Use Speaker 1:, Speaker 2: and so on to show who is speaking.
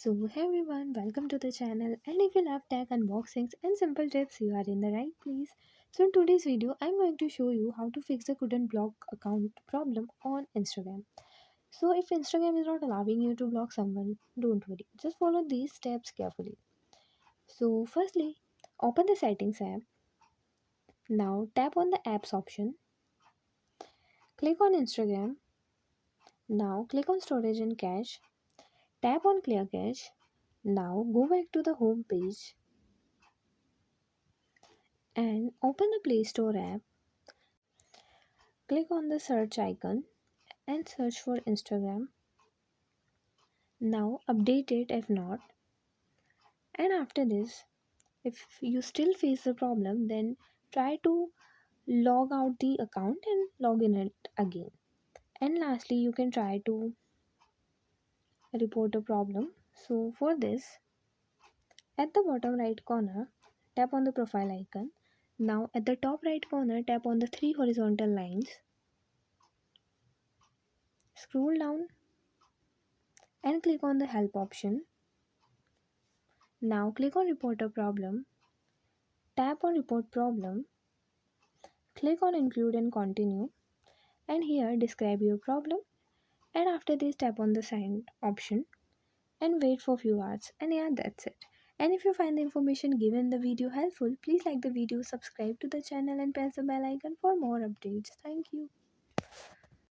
Speaker 1: Hey everyone, welcome to the channel. And if you love tech unboxings and simple tips, you are in the right place. So in today's video, I'm going to show you how to fix the couldn't block account problem on Instagram. So if Instagram is not allowing you to block someone, don't worry. Just follow these steps carefully. So firstly, open the settings app. Now tap on the apps option. Click on Instagram. Now click on storage and cache. Tap on clear cache. Now go back to the home page and open the Play Store app. Click on the search icon and search for Instagram. Now update it if not. And after this, if you still face the problem, then try to log out the account and log in it again. And lastly, you can try to report a problem. So for this, at the bottom right corner, tap on the profile icon. Now at the top right corner, tap on the three horizontal lines. Scroll down and click on the help option. Now click on report a problem. Tap on report problem, click on include and continue, and here describe your problem, and after this tap on the send option and wait for few hours, and yeah, that's it. And if you find the information given in the video helpful, please like the video, subscribe to the channel and press the bell icon for more updates. Thank you.